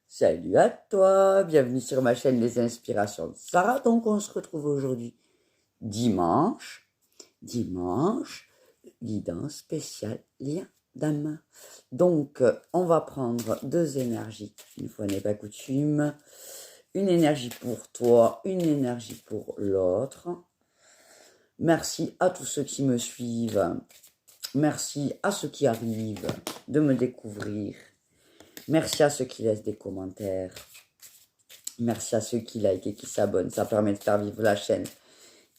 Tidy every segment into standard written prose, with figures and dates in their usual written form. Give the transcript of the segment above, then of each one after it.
Salut à toi, bienvenue sur ma chaîne Les Inspirations de Sarah. Donc on se retrouve aujourd'hui dimanche, guidance spéciale lien d'âme. Donc on va prendre deux énergies, une fois n'est pas coutume, une énergie pour toi, une énergie pour l'autre. Merci à tous ceux qui me suivent, merci à ceux qui arrivent de me découvrir, merci à ceux qui laissent des commentaires. Merci à ceux qui like et qui s'abonnent, ça permet de faire vivre la chaîne.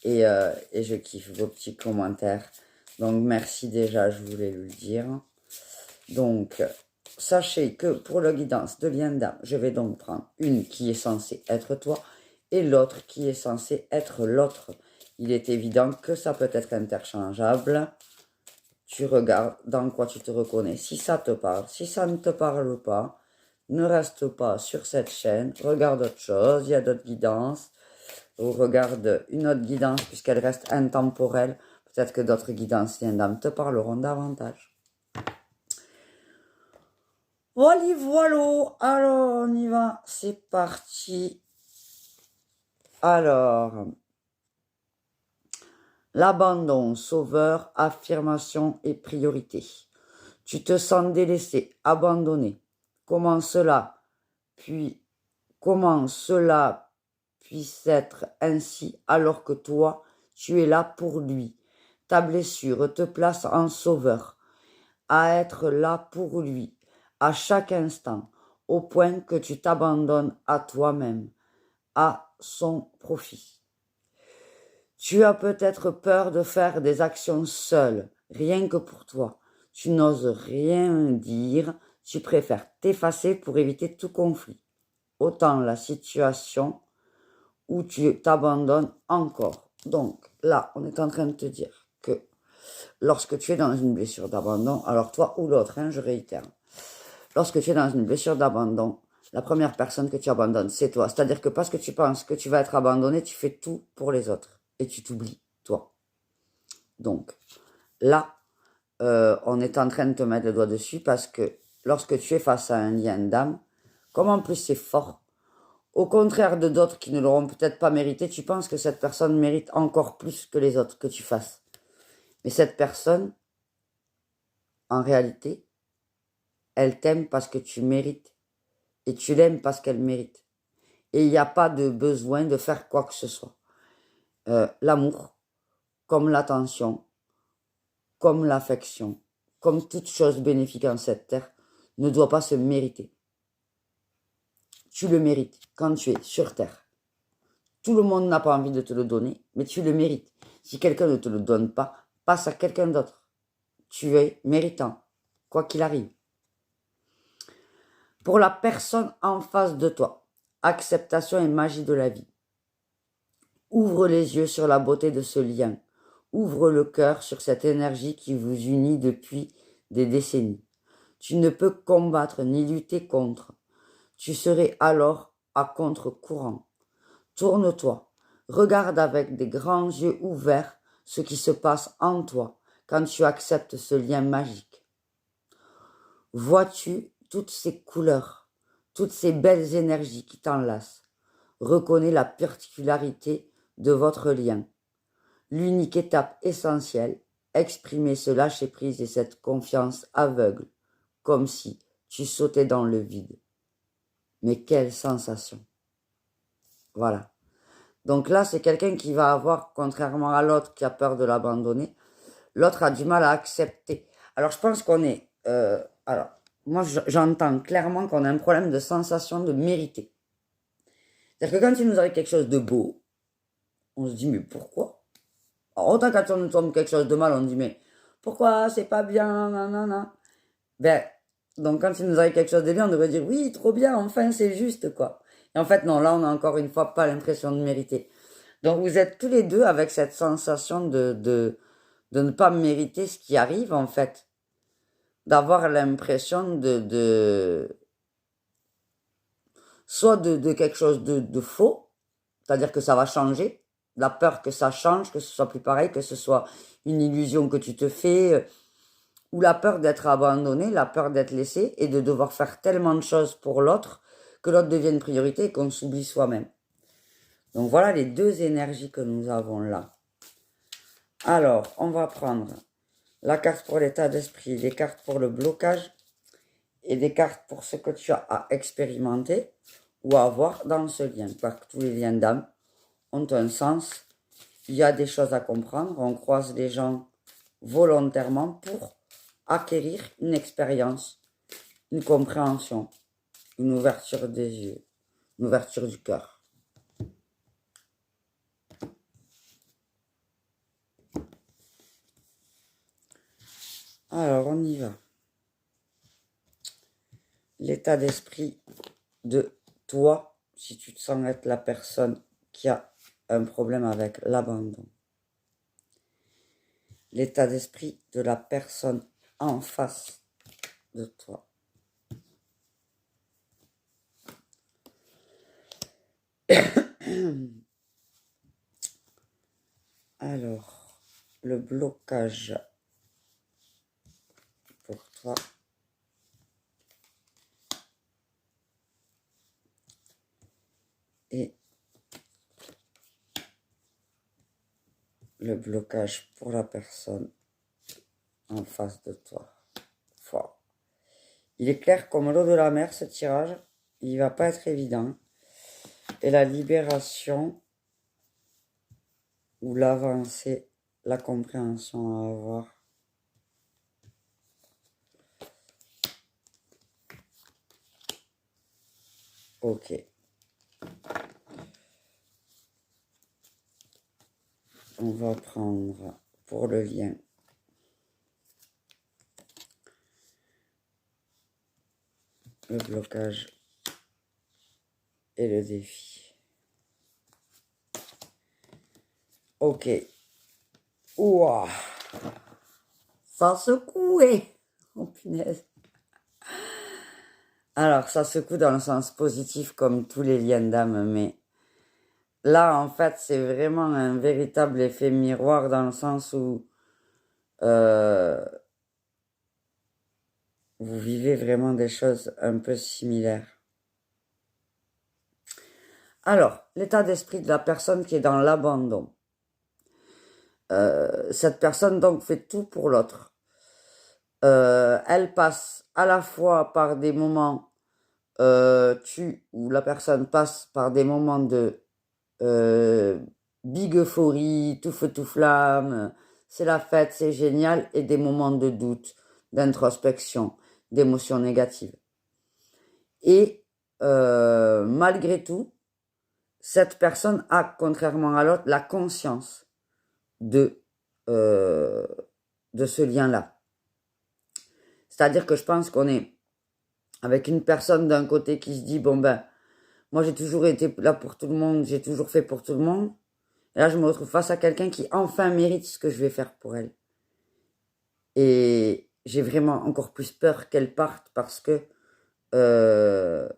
Et je kiffe vos petits commentaires. Donc merci déjà, je voulais le dire. Donc, sachez que pour la guidance de lien d'âme, je vais donc prendre une qui est censée être toi et l'autre qui est censée être l'autre. Il est évident que ça peut être interchangeable. Tu regardes dans quoi tu te reconnais. Si ça te parle, si ça ne te parle pas, ne reste pas sur cette chaîne, regarde autre chose, il y a d'autres guidances, ou regarde une autre guidance puisqu'elle reste intemporelle, peut-être que d'autres guidances lien d'âme te parleront davantage. Voilà, voilà, alors on y va, c'est parti. Alors, l'abandon, sauveur, affirmation et priorité. Tu te sens délaissé, abandonné. Comment cela puisse être ainsi alors que toi, tu es là pour lui. Ta blessure te place en sauveur, à être là pour lui, à chaque instant, au point que tu t'abandonnes à toi-même, à son profit. Tu as peut-être peur de faire des actions seul, rien que pour toi. Tu n'oses rien dire, tu préfères t'effacer pour éviter tout conflit. Autant la situation où tu t'abandonnes encore. Donc là, on est en train de te dire que lorsque tu es dans une blessure d'abandon, alors toi ou l'autre, je réitère, lorsque tu es dans une blessure d'abandon, la première personne que tu abandonnes, c'est toi. C'est-à-dire que parce que tu penses que tu vas être abandonné, tu fais tout pour les autres et tu t'oublies, toi. Donc là, on est en train de te mettre le doigt dessus parce que lorsque tu es face à un lien d'âme, comme en plus c'est fort, au contraire de d'autres qui ne l'auront peut-être pas mérité, tu penses que cette personne mérite encore plus que les autres que tu fasses. Mais cette personne, en réalité, elle t'aime parce que tu mérites. Et tu l'aimes parce qu'elle mérite. Et il n'y a pas de besoin de faire quoi que ce soit. L'amour, comme l'attention, comme l'affection, comme toute chose bénéfique en cette terre, ne doit pas se mériter. Tu le mérites quand tu es sur terre. Tout le monde n'a pas envie de te le donner, mais tu le mérites. Si quelqu'un ne te le donne pas, passe à quelqu'un d'autre. Tu es méritant, quoi qu'il arrive. Pour la personne en face de toi, acceptation et magie de la vie. Ouvre les yeux sur la beauté de ce lien. Ouvre le cœur sur cette énergie qui vous unit depuis des décennies. Tu ne peux combattre ni lutter contre. Tu serais alors à contre-courant. Tourne-toi. Regarde avec des grands yeux ouverts ce qui se passe en toi quand tu acceptes ce lien magique. Vois-tu toutes ces couleurs, toutes ces belles énergies qui t'enlacent? Reconnais la particularité de votre lien. L'unique étape essentielle, exprimer ce lâcher-prise et cette confiance aveugle, comme si tu sautais dans le vide. Mais quelle sensation! Voilà. Donc là, c'est quelqu'un qui va avoir, contrairement à l'autre qui a peur de l'abandonner, l'autre a du mal à accepter. Alors, je pense qu'on est... moi, j'entends clairement qu'on a un problème de sensation de mériter. C'est-à-dire que quand il nous arrive quelque chose de beau, on se dit, mais pourquoi? Alors, autant quand on nous tombe quelque chose de mal, on dit, mais pourquoi c'est pas bien, nanana. Donc quand il nous arrive quelque chose de bien, on devrait dire, oui, trop bien, enfin, c'est juste, quoi. Et en fait, non, là, on a encore une fois pas l'impression de mériter. Donc vous êtes tous les deux avec cette sensation de ne pas mériter ce qui arrive, en fait. D'avoir l'impression soit de quelque chose de faux, c'est-à-dire que ça va changer, la peur que ça change, que ce soit plus pareil, que ce soit une illusion que tu te fais, ou la peur d'être abandonné, la peur d'être laissé et de devoir faire tellement de choses pour l'autre que l'autre devienne priorité et qu'on s'oublie soi-même. Donc voilà les deux énergies que nous avons là. Alors, on va prendre la carte pour l'état d'esprit, les cartes pour le blocage et des cartes pour ce que tu as à expérimenter ou à avoir dans ce lien. Parce que tous les liens d'âme ont un sens. Il y a des choses à comprendre. On croise les gens volontairement pour acquérir une expérience, une compréhension, une ouverture des yeux, une ouverture du cœur. Alors, on y va. L'état d'esprit de toi, si tu te sens être la personne qui a un problème avec l'abandon. L'état d'esprit de la personne en face de toi. Alors, le blocage pour toi. Et le blocage pour la personne en face de toi. Fort. Il est clair comme l'eau de la mer, ce tirage. Il va pas être évident. Et la libération ou l'avancée, la compréhension à avoir. Ok. On va prendre pour le lien le blocage et le défi. Ok. Ouah. Ça secouait. Oh punaise. Alors, ça secoue dans le sens positif comme tous les liens d'âme, mais là, en fait, c'est vraiment un véritable effet miroir dans le sens où vous vivez vraiment des choses un peu similaires. Alors, l'état d'esprit de la personne qui est dans l'abandon. Cette personne donc fait tout pour l'autre. Elle passe à la fois par des moments, où la personne passe par des moments de big euphorie, tout feu tout flamme, c'est la fête, c'est génial, et des moments de doute, d'introspection, d'émotions négatives. Et malgré tout, cette personne a, contrairement à l'autre, la conscience de ce lien-là. C'est-à-dire que je pense qu'on est avec une personne d'un côté qui se dit, bon ben, moi j'ai toujours été là pour tout le monde, j'ai toujours fait pour tout le monde. Et là je me retrouve face à quelqu'un qui enfin mérite ce que je vais faire pour elle. Et j'ai vraiment encore plus peur qu'elle parte parce que elle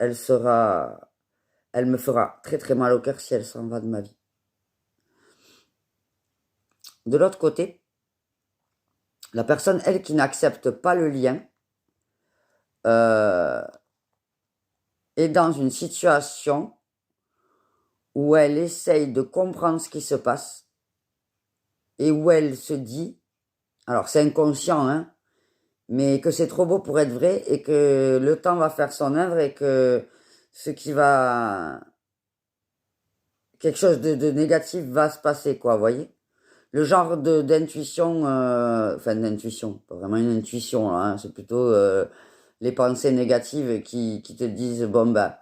me fera très très mal au cœur si elle s'en va de ma vie. De l'autre côté, la personne, elle, qui n'accepte pas le lien, est dans une situation où elle essaye de comprendre ce qui se passe et où elle se dit, alors c'est inconscient, hein, mais que c'est trop beau pour être vrai et que le temps va faire son œuvre et que quelque chose de négatif va se passer, quoi, vous voyez? Le genre d'intuition, d'intuition, pas vraiment une intuition, là, hein, c'est plutôt les pensées négatives qui te disent, bon, bah,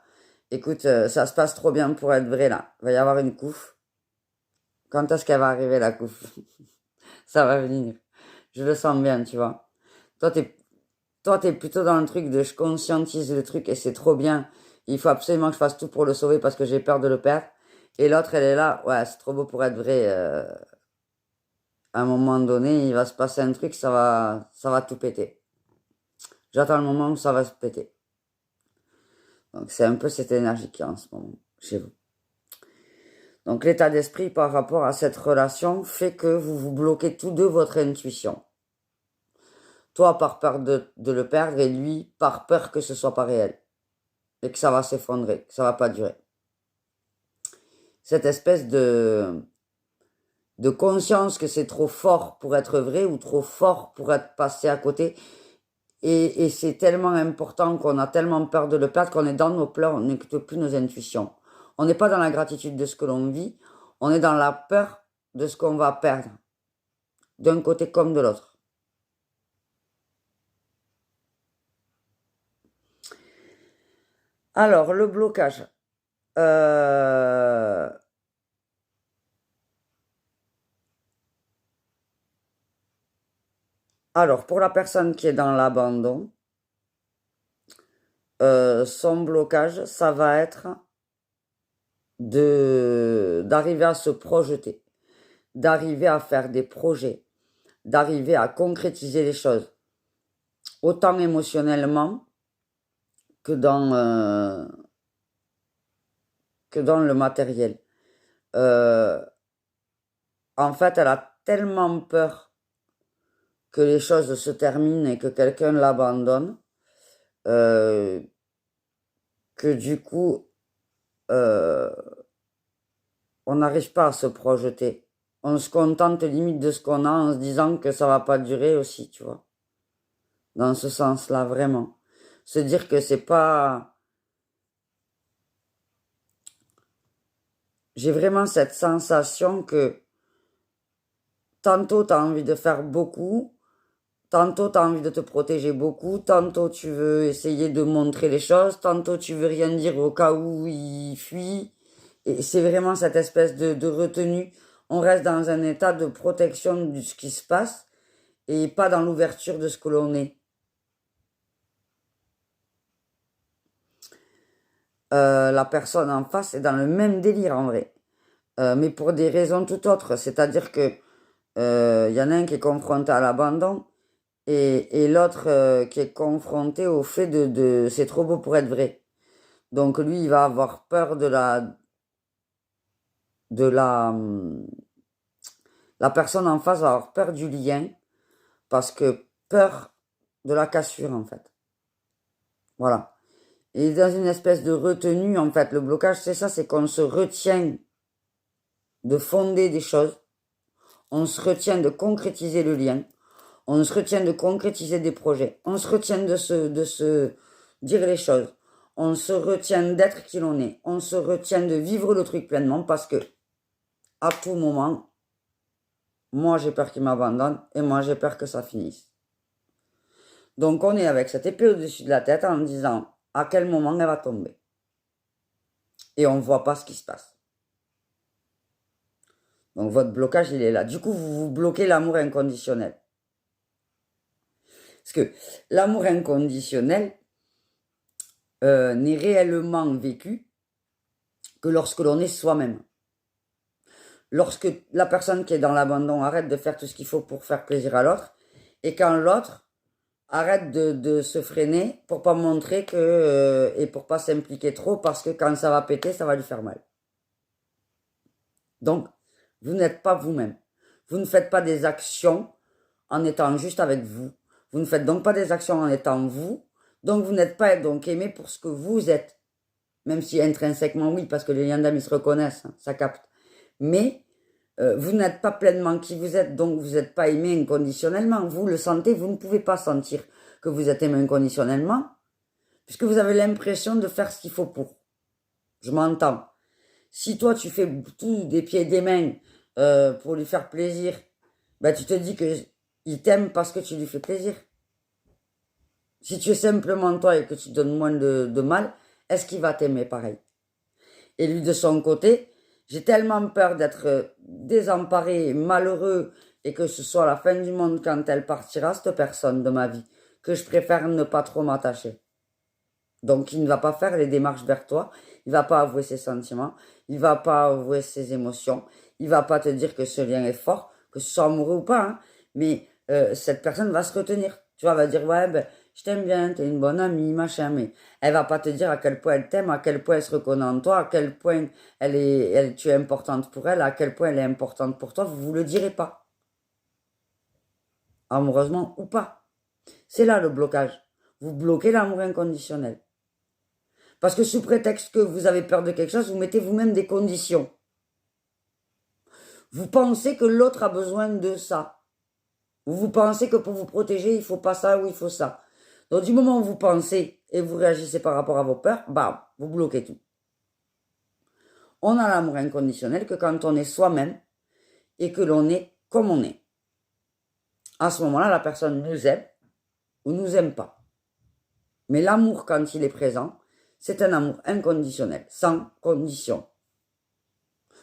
écoute, ça se passe trop bien pour être vrai, là. Il va y avoir une couffe. Quand est-ce qu'elle va arriver, la couffe? Ça va venir. Je le sens bien, tu vois. Toi, t'es plutôt dans le truc de je conscientise le truc et c'est trop bien. Il faut absolument que je fasse tout pour le sauver parce que j'ai peur de le perdre. Et l'autre, elle est là, ouais, c'est trop beau pour être vrai. À un moment donné, il va se passer un truc, ça va tout péter. J'attends le moment où ça va se péter. Donc c'est un peu cette énergie qu'il y a en ce moment chez vous. Donc l'état d'esprit par rapport à cette relation fait que vous vous bloquez tous deux votre intuition. Toi par peur de le perdre et lui par peur que ce soit pas réel. et que ça va s'effondrer, que ça va pas durer. Cette espèce de conscience que c'est trop fort pour être vrai ou trop fort pour être passé à côté. Et c'est tellement important qu'on a tellement peur de le perdre qu'on est dans nos pleurs, on n'écoute plus nos intuitions. On n'est pas dans la gratitude de ce que l'on vit, on est dans la peur de ce qu'on va perdre, d'un côté comme de l'autre. Alors, le blocage. Alors, pour la personne qui est dans l'abandon, son blocage, ça va être d'arriver à se projeter, d'arriver à faire des projets, d'arriver à concrétiser les choses, autant émotionnellement que dans le matériel. En fait, elle a tellement peur que les choses se terminent et que quelqu'un l'abandonne, que du coup, on n'arrive pas à se projeter. On se contente limite de ce qu'on a en se disant que ça va pas durer aussi, tu vois. Dans ce sens-là, vraiment. Se dire que c'est pas... J'ai vraiment cette sensation que tantôt tu as envie de faire beaucoup, tantôt tu as envie de te protéger beaucoup, tantôt tu veux essayer de montrer les choses, tantôt tu veux rien dire au cas où il fuit. Et c'est vraiment cette espèce de retenue. On reste dans un état de protection de ce qui se passe et pas dans l'ouverture de ce que l'on est. La personne en face est dans le même délire en vrai. Mais pour des raisons tout autres. C'est-à-dire que y en a un qui est confronté à l'abandon et l'autre qui est confronté au fait de c'est trop beau pour être vrai. Donc lui, il va avoir peur de la personne en face va avoir peur du lien parce que peur de la cassure en fait. Voilà. Et dans une espèce de retenue en fait, le blocage c'est ça, c'est qu'on se retient de fonder des choses, on se retient de concrétiser le lien, on se retient de concrétiser des projets, on se retient de se dire les choses, on se retient d'être qui l'on est, on se retient de vivre le truc pleinement parce que à tout moment, moi j'ai peur qu'il m'abandonne et moi j'ai peur que ça finisse. Donc on est avec cette épée au-dessus de la tête en disant à quel moment elle va tomber. Et on ne voit pas ce qui se passe. Donc votre blocage, il est là. Du coup, vous bloquez l'amour inconditionnel. Parce que l'amour inconditionnel n'est réellement vécu que lorsque l'on est soi-même. Lorsque la personne qui est dans l'abandon arrête de faire tout ce qu'il faut pour faire plaisir à l'autre, et quand l'autre arrête de se freiner pour pas montrer que et pour pas s'impliquer trop parce que quand ça va péter, ça va lui faire mal. Donc, vous n'êtes pas vous-même. Vous ne faites pas des actions en étant juste avec vous. Vous ne faites donc pas des actions en étant vous. Donc, vous n'êtes pas donc aimé pour ce que vous êtes. Même si intrinsèquement, oui, parce que les liens d'amis se reconnaissent, hein, ça capte. Mais vous n'êtes pas pleinement qui vous êtes, donc vous n'êtes pas aimé inconditionnellement. Vous le sentez, vous ne pouvez pas sentir que vous êtes aimé inconditionnellement, puisque vous avez l'impression de faire ce qu'il faut pour. Je m'entends. Si toi, tu fais tout des pieds et des mains pour lui faire plaisir, ben, tu te dis que il t'aime parce que tu lui fais plaisir. Si tu es simplement toi et que tu donnes moins de mal, est-ce qu'il va t'aimer pareil? Et lui, de son côté, j'ai tellement peur d'être désemparé, malheureux, et que ce soit la fin du monde quand elle partira, cette personne de ma vie, que je préfère ne pas trop m'attacher. Donc, il ne va pas faire les démarches vers toi, il va pas avouer ses sentiments, il va pas avouer ses émotions, il va pas te dire que ce lien est fort, que ce soit amoureux ou pas, hein, mais cette personne va se retenir. Tu vois, elle va dire, ouais, ben, je t'aime bien, t'es une bonne amie, machin, mais elle va pas te dire à quel point elle t'aime, à quel point elle se reconnaît en toi, à quel point tu es importante pour elle, à quel point elle est importante pour toi, vous le direz pas. Amoureusement ou pas. C'est là le blocage. Vous bloquez l'amour inconditionnel. Parce que sous prétexte que vous avez peur de quelque chose, vous mettez vous-même des conditions. Vous pensez que l'autre a besoin de ça. Vous pensez que pour vous protéger, il faut pas ça ou il faut ça. Donc du moment où vous pensez et vous réagissez par rapport à vos peurs, bam, vous bloquez tout. On a l'amour inconditionnel que quand on est soi-même et que l'on est comme on est. À ce moment-là, la personne nous aime ou nous aime pas. Mais l'amour, quand il est présent, c'est un amour inconditionnel, sans condition.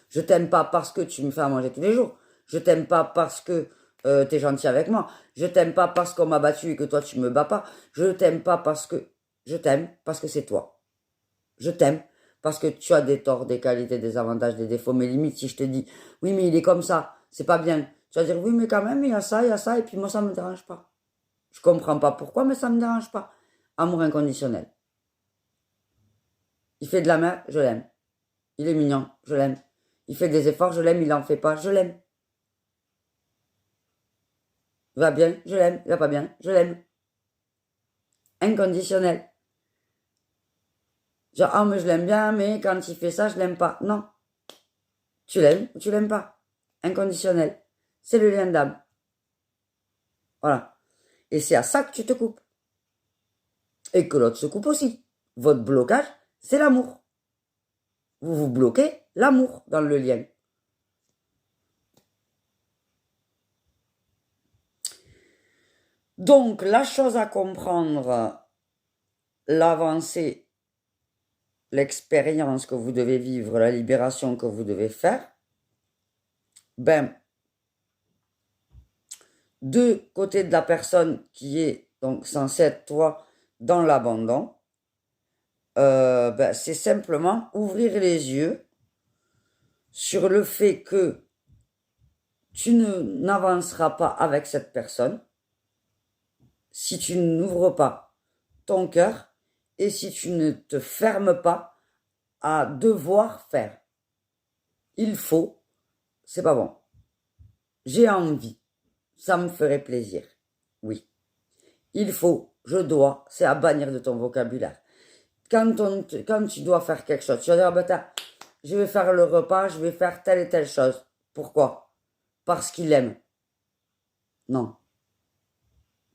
Je t'aime pas parce que tu me fais à manger tous les jours. Je t'aime pas parce que t'es gentil avec moi. Je t'aime pas parce qu'on m'a battu et que toi tu me bats pas. Je t'aime pas parce que... Je t'aime parce que c'est toi. Je t'aime parce que tu as des torts, des qualités, des avantages, des défauts. Mais limite, si je te dis, oui, mais il est comme ça, c'est pas bien. Tu vas dire, oui, mais quand même, il y a ça, et puis moi, ça me dérange pas. Je comprends pas pourquoi, mais ça me dérange pas. Amour inconditionnel. Il fait de la mer, je l'aime. Il est mignon, je l'aime. Il fait des efforts, je l'aime. Il en fait pas, je l'aime. Il va bien, je l'aime. Il va pas bien, je l'aime. Inconditionnel. Genre, ah, mais je l'aime bien, mais quand il fait ça, je l'aime pas. Non. Tu l'aimes ou tu l'aimes pas. Inconditionnel. C'est le lien d'âme. Voilà. Et c'est à ça que tu te coupes. Et que l'autre se coupe aussi. Votre blocage, c'est l'amour. Vous vous bloquez l'amour dans le lien. Donc, la chose à comprendre, l'avancée, l'expérience que vous devez vivre, la libération que vous devez faire, ben, de côté de la personne qui est donc censée être toi dans l'abandon, ben, c'est simplement ouvrir les yeux sur le fait que tu n'avanceras pas avec cette personne si tu n'ouvres pas ton cœur et si tu ne te fermes pas à devoir faire. Il faut, c'est pas bon. J'ai envie, ça me ferait plaisir. Oui. Il faut, je dois, c'est à bannir de ton vocabulaire. Quand tu dois faire quelque chose, tu vas dire, ah ben, je vais faire le repas, je vais faire telle et telle chose. Pourquoi? Parce qu'il aime. Non.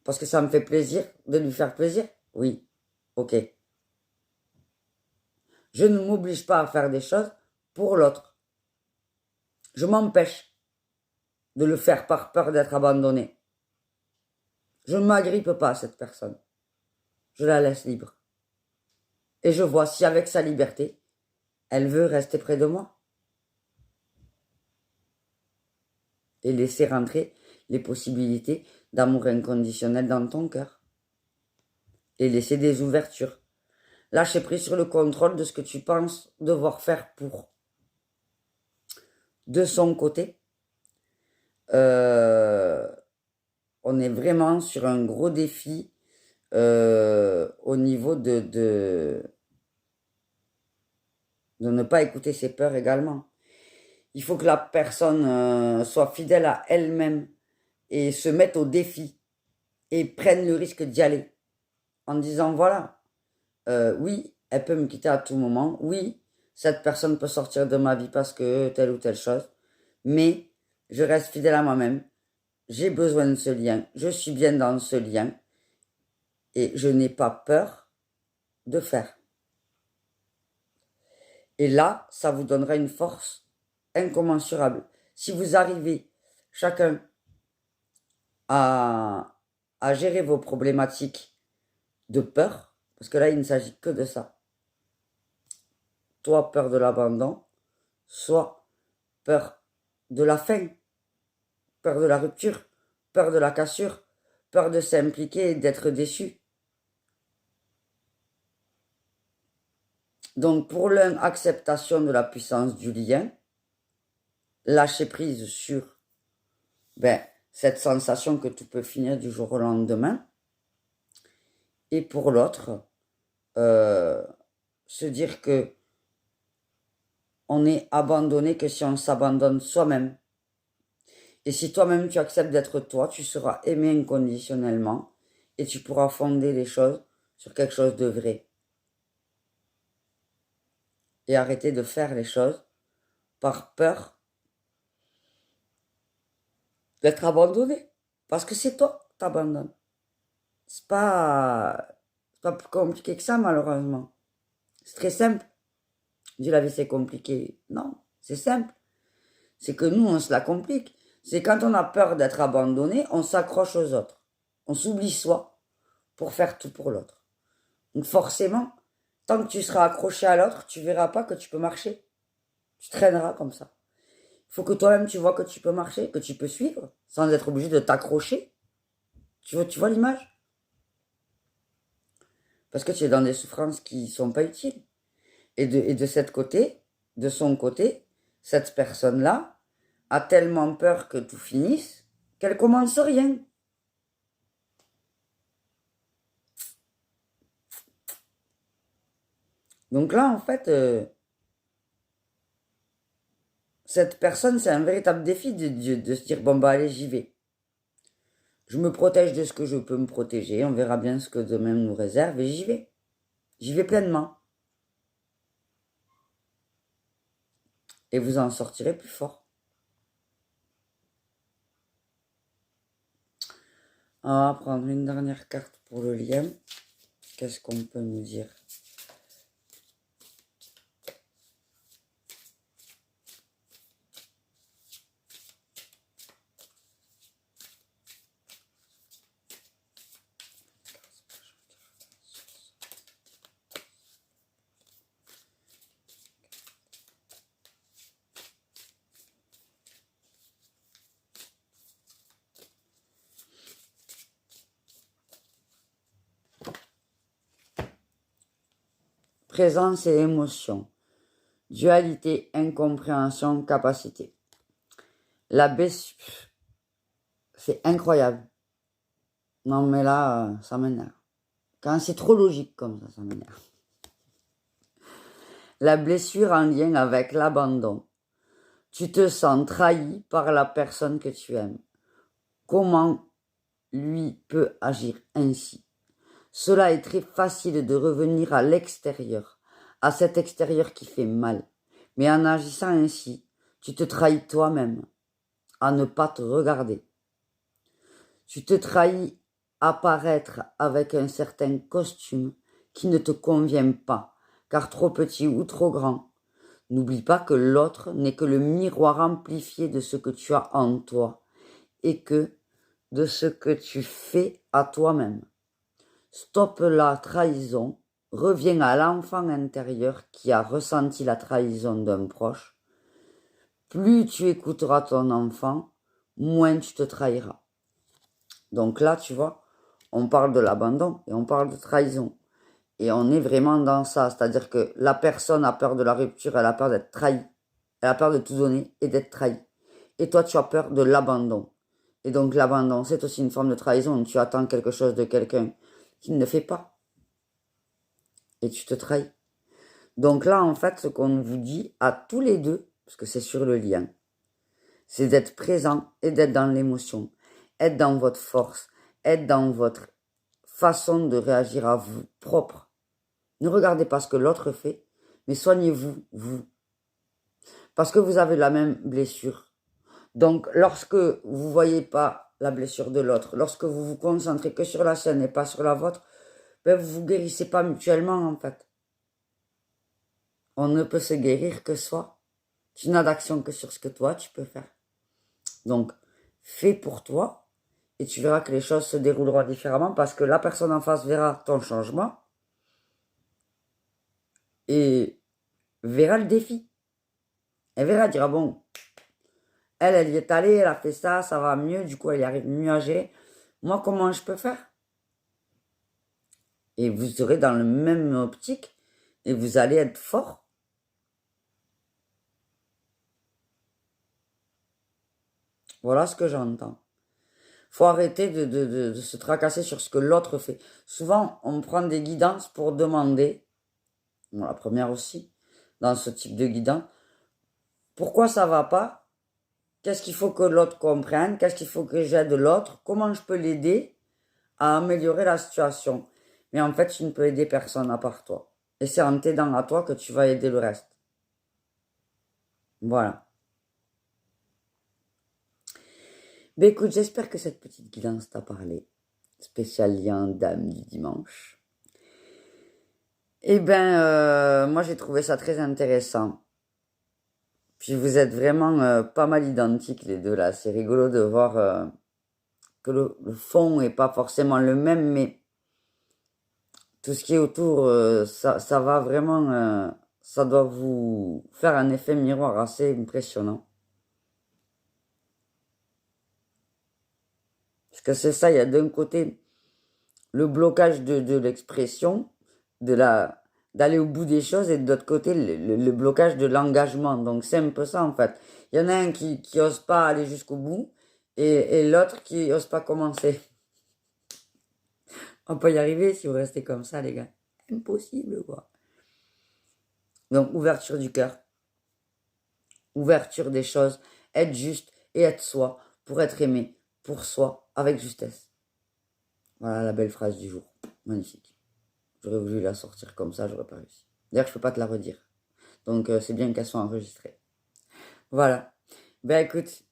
Parce que ça me fait plaisir de lui faire plaisir? Oui. Ok. Je ne m'oblige pas à faire des choses pour l'autre. Je m'empêche de le faire par peur d'être abandonné. Je ne m'agrippe pas à cette personne. Je la laisse libre. Et je vois si avec sa liberté, elle veut rester près de moi. Et laisser rentrer les possibilités d'amour inconditionnel dans ton cœur. Et laisser des ouvertures. Lâcher prise sur le contrôle de ce que tu penses devoir faire pour. De son côté, on est vraiment sur un gros défi au niveau de ne pas écouter ses peurs également. Il faut que la personne soit fidèle à elle-même et se mette au défi et prenne le risque d'y aller en disant voilà, oui, elle peut me quitter à tout moment, oui, cette personne peut sortir de ma vie parce que telle ou telle chose, mais je reste fidèle à moi-même, j'ai besoin de ce lien, je suis bien dans ce lien et je n'ai pas peur de faire. Et là, ça vous donnera une force incommensurable. Si vous arrivez chacun à gérer vos problématiques de peur, parce que là, il ne s'agit que de ça. Toi, peur de l'abandon, soit peur de la fin, peur de la rupture, peur de la cassure, peur de s'impliquer et d'être déçu. Donc, pour l'un, acceptation de la puissance du lien, lâcher prise sur cette sensation que tout peut finir du jour au lendemain. Et pour l'autre, se dire que on est abandonné que si on s'abandonne soi-même. Et si toi-même tu acceptes d'être toi, tu seras aimé inconditionnellement et tu pourras fonder les choses sur quelque chose de vrai. et arrêter de faire les choses par peur d'être abandonné. Parce que c'est toi qui t'abandonnes. C'est pas plus compliqué que ça, malheureusement. C'est très simple. Dis la vie, c'est compliqué. Non, c'est simple. C'est que nous, on se la complique. C'est quand on a peur d'être abandonné, on s'accroche aux autres. On s'oublie soi pour faire tout pour l'autre. Donc forcément, tant que tu seras accroché à l'autre, tu verras pas que tu peux marcher. Tu traîneras comme ça. Il faut que toi-même tu vois que tu peux marcher, que tu peux suivre, sans être obligé de t'accrocher. Tu vois l'image? Parce que tu es dans des souffrances qui sont pas utiles. Et de son côté, cette personne-là a tellement peur que tout finisse qu'elle commence rien. Donc là, en fait, cette personne, c'est un véritable défi de se dire, bon, bah allez, j'y vais. Je me protège de ce que je peux me protéger, on verra bien ce que demain nous réserve, et j'y vais. J'y vais pleinement. Et vous en sortirez plus fort. On va prendre une dernière carte pour le lien. Qu'est-ce qu'on peut nous dire? Présence et émotion. Dualité, incompréhension, capacité. La baisse, c'est incroyable. Non mais là, ça m'énerve. Quand c'est trop logique comme ça m'énerve. La blessure en lien avec l'abandon. Tu te sens trahi par la personne que tu aimes. Comment lui peut agir ainsi? Cela est très facile de revenir à l'extérieur, à cet extérieur qui fait mal. Mais en agissant ainsi, tu te trahis toi-même, à ne pas te regarder. Tu te trahis à paraître avec un certain costume qui ne te convient pas, car trop petit ou trop grand. N'oublie pas que l'autre n'est que le miroir amplifié de ce que tu as en toi et que de ce que tu fais à toi-même. Stoppe la trahison, reviens à l'enfant intérieur qui a ressenti la trahison d'un proche. Plus tu écouteras ton enfant, moins tu te trahiras. Donc là, tu vois, on parle de l'abandon et on parle de trahison. Et on est vraiment dans ça, c'est-à-dire que la personne a peur de la rupture, elle a peur d'être trahie. Elle a peur de tout donner et d'être trahie. Et toi, tu as peur de l'abandon. Et donc l'abandon, c'est aussi une forme de trahison. Tu attends quelque chose de quelqu'un qui ne le fait pas. Et tu te trahis. Donc là, en fait, ce qu'on vous dit à tous les deux, parce que c'est sur le lien, c'est d'être présent et d'être dans l'émotion. Être dans votre force. Être dans votre façon de réagir à vous propre. Ne regardez pas ce que l'autre fait, mais soignez-vous, vous. Parce que vous avez la même blessure. Donc, lorsque vous voyez pas la blessure de l'autre, lorsque vous vous concentrez que sur la sienne et pas sur la vôtre, ben vous vous guérissez pas mutuellement, en fait. On ne peut se guérir que soi. Tu n'as d'action que sur ce que toi, tu peux faire. Donc, fais pour toi et tu verras que les choses se dérouleront différemment parce que la personne en face verra ton changement et verra le défi. Elle verra, dira, bon, elle y est allée, elle a fait ça, ça va mieux, du coup, elle y arrive mieux à gérer. Moi, comment je peux faire? Et vous serez dans le même optique et vous allez être fort. Voilà ce que j'entends. Faut arrêter de se tracasser sur ce que l'autre fait. Souvent, on prend des guidances pour demander, bon, la première aussi, dans ce type de guidance, pourquoi ça va pas? Qu'est-ce qu'il faut que l'autre comprenne? Qu'est-ce qu'il faut que j'aide l'autre? Comment je peux l'aider à améliorer la situation? Mais en fait, tu ne peux aider personne à part toi. Et c'est en t'aidant à toi que tu vas aider le reste. Voilà. Ben écoute, j'espère que cette petite guidance t'a parlé. Spécial lien d'âme du dimanche. Eh ben, moi j'ai trouvé ça très intéressant. Puis vous êtes vraiment pas mal identiques les deux là. C'est rigolo de voir que le fond est pas forcément le même, mais tout ce qui est autour, ça va vraiment, ça doit vous faire un effet miroir assez impressionnant. Parce que c'est ça, il y a d'un côté le blocage de l'expression, d'aller au bout des choses, et de l'autre côté le blocage de l'engagement. Donc c'est un peu ça en fait. Il y en a un qui ose pas aller jusqu'au bout, et l'autre qui ose pas commencer. On peut y arriver si vous restez comme ça, les gars. Impossible, quoi. Donc, ouverture du cœur, ouverture des choses, être juste et être soi pour être aimé pour soi avec justesse. Voilà la belle phrase du jour. Magnifique. J'aurais voulu la sortir comme ça, j'aurais pas réussi. D'ailleurs, je peux pas te la redire. Donc, c'est bien qu'elle soit enregistrée. Voilà. Ben écoute,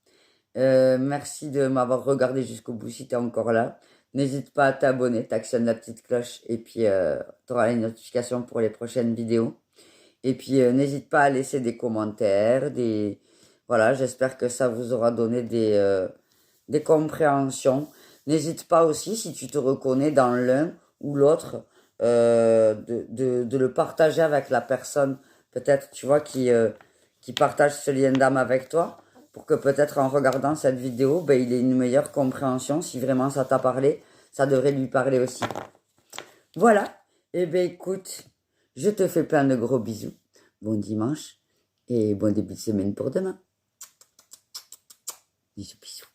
merci de m'avoir regardé jusqu'au bout si t'es encore là. N'hésite pas à t'abonner, t'actionnes la petite cloche et puis t'auras les notifications pour les prochaines vidéos. Et puis n'hésite pas à laisser des commentaires, voilà, j'espère que ça vous aura donné des compréhensions. N'hésite pas aussi, si tu te reconnais dans l'un ou l'autre, de le partager avec la personne, peut-être, tu vois, qui partage ce lien d'âme avec toi, pour que peut-être en regardant cette vidéo, ben, il ait une meilleure compréhension. Si vraiment ça t'a parlé, ça devrait lui parler aussi. Voilà. Eh bien, écoute, je te fais plein de gros bisous. Bon dimanche et bon début de semaine pour demain. Bisous, bisous.